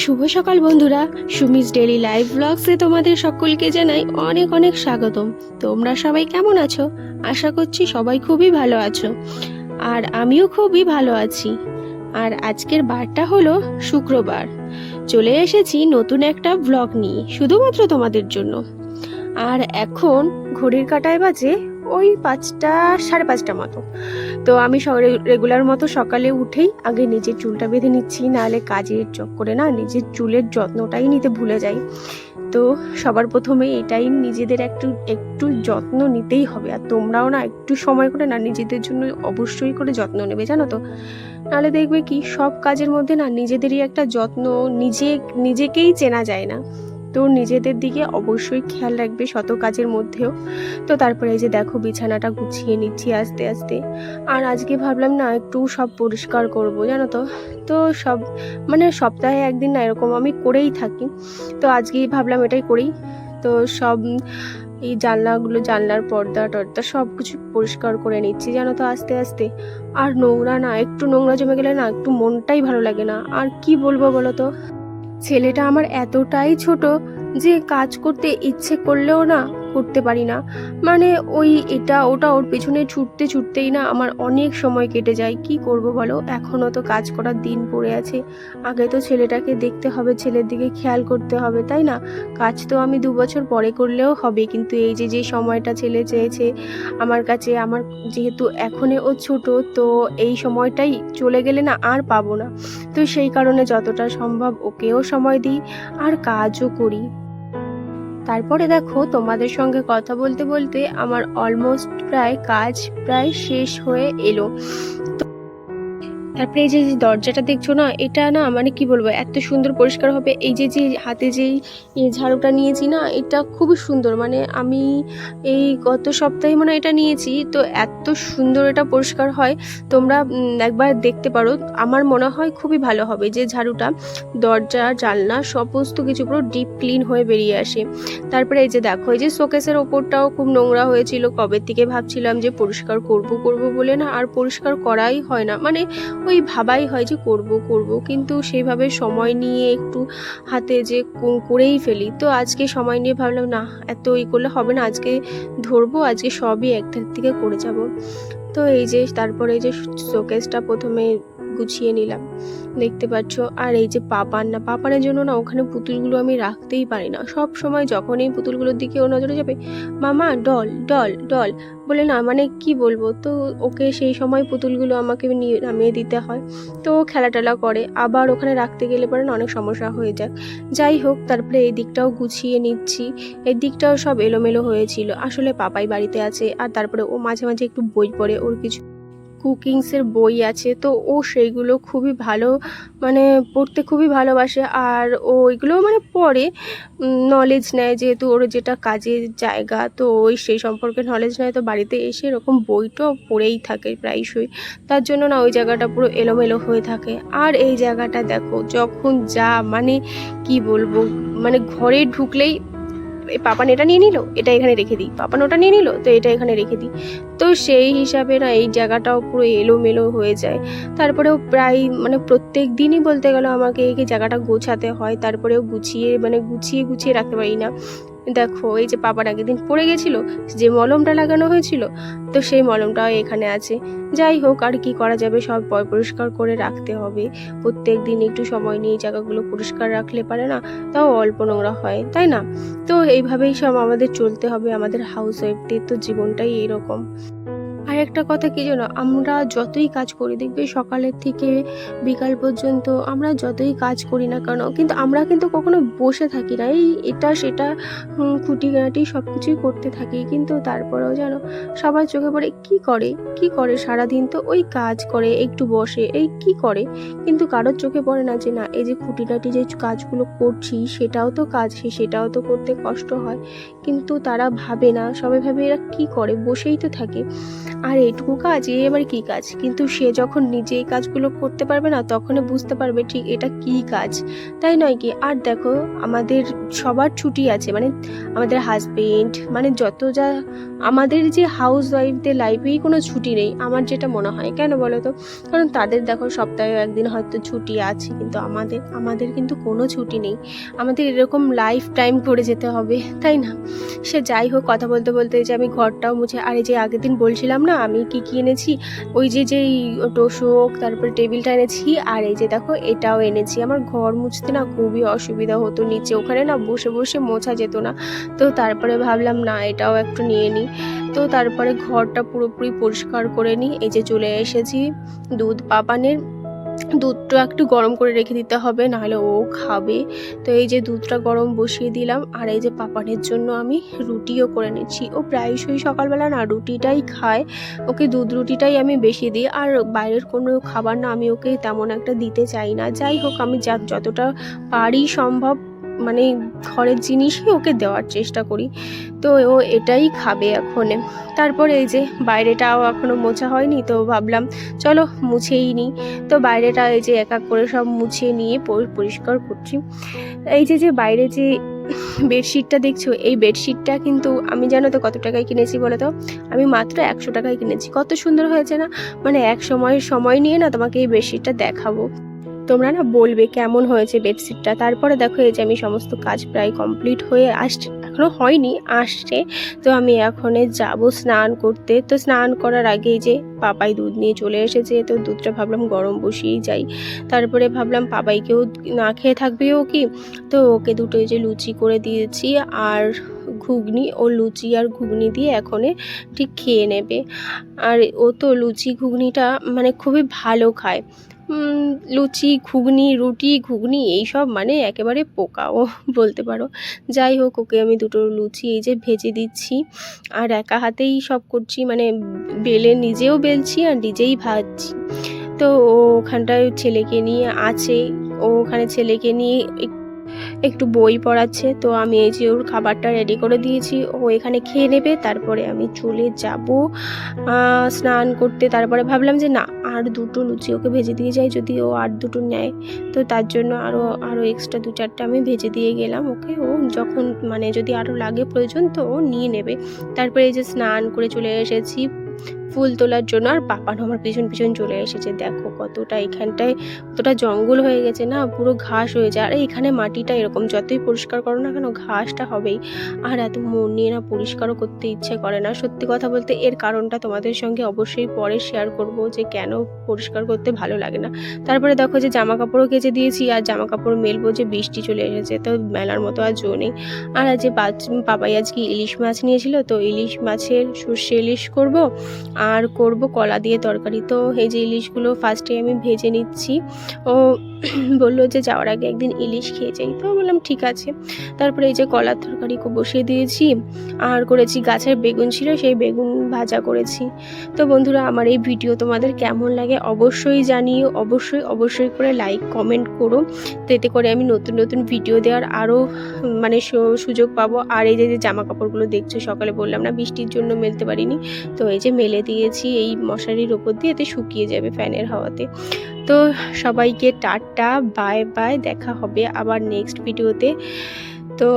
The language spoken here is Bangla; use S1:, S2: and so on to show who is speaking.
S1: শুভ সকাল বন্ধুরা, সুমিস ডেইলি লাইভ ব্লগসে তোমাদের সকলকে জানাই অনেক অনেক স্বাগতম। তোমরা সবাই কেমন আছো? আশা করছি সবাই খুবই ভালো আছো, আর আমিও খুবই ভালো আছি। আর আজকের বারটা হলো শুক্রবার। চলে এসেছি নতুন একটা ব্লগ নিয়ে শুধুমাত্র তোমাদের জন্য। আর এখন ঘড়ির কাঁটায় বাজে ওই 5টা, 5:30 মতো। তো আমি রেগুলার মতো সকালে উঠেই আগে নিজের চুলটা বেঁধে নিচ্ছি, নাহলে কাজের চক্করে না নিজের চুলের যত্নটাই নিতে ভুলে যাই। তো সবার প্রথমে এটাই, নিজেদের একটু একটু যত্ন নিতেই হবে। আর তোমরাও না একটু সময় করে না নিজেদের জন্য অবশ্যই করে যত্ন নেবে, জানো তো। নাহলে দেখবে কি সব কাজের মধ্যে না নিজেদেরই একটা যত্ন, নিজেকেই চেনা যায় না। তো নিজেদের দিকে অবশ্যই খেয়াল রাখবে শত কাজের মধ্যেও। তো তারপরে এই যে দেখো বিছানাটা গুছিয়ে নিচ্ছি আস্তে আস্তে। আর আজকে ভাবলাম না একটু সব পরিষ্কার করব, জানো তো। তো সব সপ্তাহে একদিন না এরকম আমি করেই থাকি। তো আজকেই ভাবলাম এটাই করি। তো সব এই জানলার পর্দা টর্দা সব কিছু পরিষ্কার করে নিচ্ছি, জানো তো, আস্তে আস্তে। আর একটু নোংরা জমে গেলে না একটু মনটাই ভালো লাগে না। আর কি বলবো বলো তো, ছেলেটা আমার এতটাই ছোট যে কাজ করতে ইচ্ছে করলেও না করতে পারি না। ওই এটা ওটা ওর পেছনে ছুটতে ছুটতেই না আমার অনেক সময় কেটে যায়। কি করব বলো, এখনো তো কাজ করার দিন পড়ে আছে। আগে তো ছেলেটাকে দেখতে হবে, ছেলের দিকে খেয়াল করতে হবে, তাই না? কাজ তো আমি 2 বছর পরে করলেও হবে, কিন্তু এই যে সময়টা ছেলে চেয়েছে আমার কাছে, আমার যেহেতু এখনই ও ছোট, তো এই সময়টাই চলে গেলে না আর পাবো না। তো সেই কারণে যতটা সম্ভব ওকেও সময় দিই আর কাজও করি। তারপরে দেখো তোমাদের সঙ্গে কথা বলতে বলতে আমার অলমোস্ট কাজ প্রায় শেষ হয়ে এলো। তারপরে এই যে দরজাটা দেখছো না, এটা না কি বলবো, এত সুন্দর পরিষ্কার হবে। এই যে হাতে যেই ঝাড়ুটা নিয়েছি না, এটা খুবই সুন্দর। আমি এই গত সপ্তাহে এটা নিয়েছি, তো এত সুন্দর এটা পরিষ্কার হয়। তোমরা একবার দেখতে পারো। আমার মনে হয় খুবই ভালো হবে যে ঝাড়ুটা দরজা জানলা সমস্ত কিছু পুরো ডিপ ক্লিন হয়ে বেরিয়ে আসে। তারপরে এই যে দেখো, এই যে শোকেসের ওপরটাও খুব নোংরা হয়েছিল। কবে থেকে ভাবছিলাম যে পরিষ্কার করব বলে না, আর পরিষ্কার করাই হয় না। ওই ভাবাই হয় যে করব কিন্তু সেইভাবে সময় নিয়ে একটু হাতে যে করেই ফেলি। তো আজকে সময় নিয়ে ভাবলাম না, এত করলে হবে না, আজকে ধরবো, আজকে সবই একটার থেকে করে যাব। তো এই যে তারপরে এই যে শোকেসটা প্রথমে গুছিয়ে নিলাম, দেখতে পাচ্ছ। আর এই যে পাপানের জন্য না ওখানে পুতুলগুলো আমি রাখতেই পারি না। সব সময় যখনই পুতুলগুলোর দিকে ও নজরে যাবে, মামা ডল ডল ডল বলে না, কি বলবো। তো ওকে সেই সময় পুতুলগুলো আমাকে নামিয়ে দিতে হয়। তো ও খেলা করে, আবার ওখানে রাখতে গেলে পরে না অনেক সমস্যা হয়ে যায়। যাই হোক, তারপরে এই দিকটাও গুছিয়ে নিচ্ছি। এই দিকটাও সব এলোমেলো হয়েছিল, আসলে পাপাই বাড়িতে আছে। আর তারপরে ও মাঝে মাঝে একটু বই পড়ে, ওর কিছু কুকিংসের বই আছে, তো ও সেইগুলো খুবই ভালো, পড়তে খুবই ভালোবাসে। আর ও ওইগুলো পড়ে, নলেজ নেয়, যেহেতু ওর যেটা কাজের জায়গা, তো ওই সেই সম্পর্কে নলেজ নেয়। তো বাড়িতে এসে এরকম বইটাও পড়েই থাকে প্রায়শই। তার জন্য না ওই জায়গাটা পুরো এলোমেলো হয়ে থাকে। আর এই জায়গাটা দেখো, যখন যা কি বলবো, ঘরে ঢুকলেই পাপান এটা নিয়ে নিল, এটা এখানে রেখে দিই, পাপান ওটা নিয়ে নিল, তো এটা এখানে রেখে দিই। তো সেই হিসাবে না এই জায়গাটাও পুরো এলোমেলো হয়ে যায়। তারপরেও প্রায় প্রত্যেক দিনই বলতে গেলে আমাকে এই জায়গাটা গোছাতে হয়। তারপরেও গুছিয়ে গুছিয়ে রাখতে পারি না। দেখো এই যে পাপান আগের দিন পড়ে গেছিলো, যে মলমটা লাগানো হয়েছিল, তো সেই মলমটাও এখানে আছে। যাই হোক, আর কি করা যাবে, সব পরিষ্কার করে রাখতে হবে। প্রত্যেক দিন একটু সময় নিয়ে জায়গাগুলো পরিষ্কার রাখলে পারে না, তাও অল্প নোংরা হয়, তাই না? তো এইভাবেই সব আমাদের চলতে হবে। আমাদের হাউস ওয়াইফদের তো জীবনটাই এরকম। আর একটা কথা কি জানো, আমরা যতই কাজ করি, দেখবে সকালের থেকে বিকাল পর্যন্ত আমরা যতই কাজ করি না কেন, কিন্তু আমরা কিন্তু কখনো বসে থাকি না। এটা সেটা খুঁটিনাটি সব কিছুই করতে থাকি, কিন্তু তারপরেও জানো সবার চোখে পড়ে কি করে সারাদিন তো ওই কাজ করে, একটু বসে, এই কি করে। কিন্তু কারোর চোখে পড়ে না যে না, এই যে খুঁটিনাটি যে কাজগুলো করছি সেটাও তো কাজ, সেটাও তো করতে কষ্ট হয়। কিন্তু তারা ভাবে না, সবাই ভাবে এরা কি করে, বসেই তো থাকে। আর এইটুকু কাজ আবার কী কাজ, কিন্তু সে যখন নিজে এই কাজগুলো করতে পারবে না তখনই বুঝতে পারবে ঠিক এটা কী কাজ, তাই নয় কি? আর দেখো আমাদের সবার ছুটি আছে, মানে আমাদের হাজবেন্ড মানে যত যা আমাদের যে হাউস ওয়াইফদের লাইফেই কোনো ছুটি নেই আমার যেটা মনে হয়। কেন বলো তো? কারণ তাদের দেখো সপ্তাহে একদিন হয়তো ছুটি আছে, কিন্তু আমাদের কিন্তু কোনো ছুটি নেই। আমাদের এরকম লাইফ টাইম করে যেতে হবে, তাই না? সে যাই হোক, কথা বলতে বলতে যে আমি ঘরটাও মুছে, আর এই যে আগের দিন বলছিলাম না আমি কি কি এনেছি, ওই যেই তোশক, তারপরে টেবিলটা এনেছি, আর এই যে দেখো এটাও এনেছি। আমার ঘর মুছতে না খুবই অসুবিধা হতো, নিচে ওখানে না বসে বসে মোছা যেত না। তো তারপরে ভাবলাম না এটাও একটু নিয়ে নিই। তো তারপরে ঘরটা পুরোপুরি পরিষ্কার করে নিই। এই যে চলে এসেছি দুধ পাপানের, দুধটা একটু গরম করে রেখে দিতে হবে, নাহলে ও খাবে। তো এই যে দুধটা গরম বসিয়ে দিলাম, আর এই যে পাপানের জন্য আমি রুটিও করে নিচ্ছি। ও প্রায়শই সকালবেলা না রুটিটাই খায়, ওকে দুধ রুটিটাই আমি বেশি দিই। আর বাইরের কোনো খাবার না আমি ওকে তেমন একটা দিতে চাই না। যাই হোক আমি যতটা পারি সম্ভব মানে ঘরের জিনিসই ওকে দেওয়ার চেষ্টা করি। তো ও এটাই খাবে এখন। তারপরে এই যে বাইরেটাও এখনও মোছা হয়নি, তো ভাবলাম চলো মুছেই নিই। তো বাইরেটা এই যে এক এক করে সব মুছে নিয়ে পরিষ্কার করছি। এই যে বাইরে যে বেডশিটটা দেখছো, এই বেডশিটটা কিন্তু আমি জানো তো কত টাকায় কিনেছি বলো তো? আমি মাত্র 100 টাকায় কিনেছি। কত সুন্দর হয়েছে না? মানে এক সময় নিয়ে না তোমাকে এই বেডশিটটা দেখাবো, তোমরা না বলবে কেমন হয়েছে বেডশিটটা। তারপরে দেখো এই যে আমি সমস্ত কাজ প্রায় কমপ্লিট হয়ে আসছে, এখনও হয়নি, আসছে। তো আমি এখন যাব স্নান করতে। তো স্নান করার আগেই যে পাপাই দুধ নিয়ে চলে এসেছে, তো দুধটা ভাবলাম গরম বসিয়েই যাই। তারপরে ভাবলাম পাপাইকেও না খেয়ে থাকবে ও কি, তো ওকে দুটো এই যে লুচি করে দিয়েছি আর ঘুগনি, ও লুচি আর ঘুগনি দিয়ে এখন ঠিক খেয়ে নেবে। আর ও তো লুচি ঘুগনিটা মানে খুবই ভালো খায়। লুচি ঘুগনি, রুটি ঘুগনি এইসব মানে একেবারে পোকাও বলতে পারো। যাই হোক ওকে আমি দুটো লুচি এই যে ভেজে দিচ্ছি, আর একা হাতেই সব করছি, মানে বেলে নিজেও বেলছি আর নিজেই ভাজছি। তো ও ওখানটায় ছেলেকে নিয়ে আছে, ও ওখানে ছেলেকে নিয়ে একটু বই পড়াচ্ছে। তো আমি এই যে ওর খাবারটা রেডি করে দিয়েছি, ও এখানে খেয়ে নেবে। তারপরে আমি চলে যাব স্নান করতে। তারপরে ভাবলাম যে না আর দুটো লুচি ওকে ভেজে দিয়ে যাই, যদি ও আর দুটো নেয়। তো তার জন্য আরও এক্সট্রা 2-4টা আমি ভেজে দিয়ে গেলাম ওকে। ও যখন মানে যদি আরও লাগে প্রয়োজন তো ও নিয়ে নেবে। তারপরে এই যে স্নান করে চলে এসেছি ফুল তোলার জন্য, আর পাপানো আমার পিছন পিছন চলে এসেছে। দেখো কতটা এখানটায় কতটা জঙ্গল হয়ে গেছে না, পুরো ঘাস হয়ে যায়। আর এখানে মাটিটা এরকম যতই পরিষ্কার করো না কেন ঘাসটা হবেই। আর এত মন নিয়ে না পরিষ্কারও করতে ইচ্ছে করে না। সত্যি কথা বলতে এর কারণটা তোমাদের সঙ্গে অবশ্যই পরে শেয়ার করব যে কেন পরিষ্কার করতে ভালো লাগে না। তারপরে দেখো যে জামা কাপড়ও কেচে দিয়েছি, আর জামা কাপড় মেলবো, যে বৃষ্টি চলে এসেছে তো মেলার মতো আর জো নেই। আর আজ যে পাপাই আজকে ইলিশ মাছ নিয়েছিল, তো ইলিশ মাছের সর্ষে ইলিশ করব আর করব কলা দিয়ে তরকারি। তো এই যে ইলিশগুলো ফার্স্টে আমি ভেজে নিচ্ছি। ও বললো যে যাওয়ার আগে একদিন ইলিশ খেয়ে যাই, তো বললাম ঠিক আছে। তারপরে এই যে কলার তরকারি বসিয়ে দিয়েছি, আর করেছি গাছের বেগুন ছিল, সেই বেগুন ভাজা করেছি। তো বন্ধুরা আমার এই ভিডিও তোমাদের কেমন লাগে অবশ্যই জানিও, অবশ্যই করে লাইক কমেন্ট করো, তো এতে করে আমি নতুন নতুন ভিডিও দেওয়ার আরও মানে সুযোগ পাবো। আর এই যে জামা কাপড়গুলো দেখছো সকালে বললাম না বৃষ্টির জন্য মেলতে পারিনি, তো এই যে মেলে দিয়েছি এই মশারির ওপর দিয়ে, এতে শুকিয়ে যাবে ফ্যানের হাওয়াতে। তো সবাইকে টাটা, বাই বাই, দেখা হবে আবার নেক্সট ভিডিওতে। তো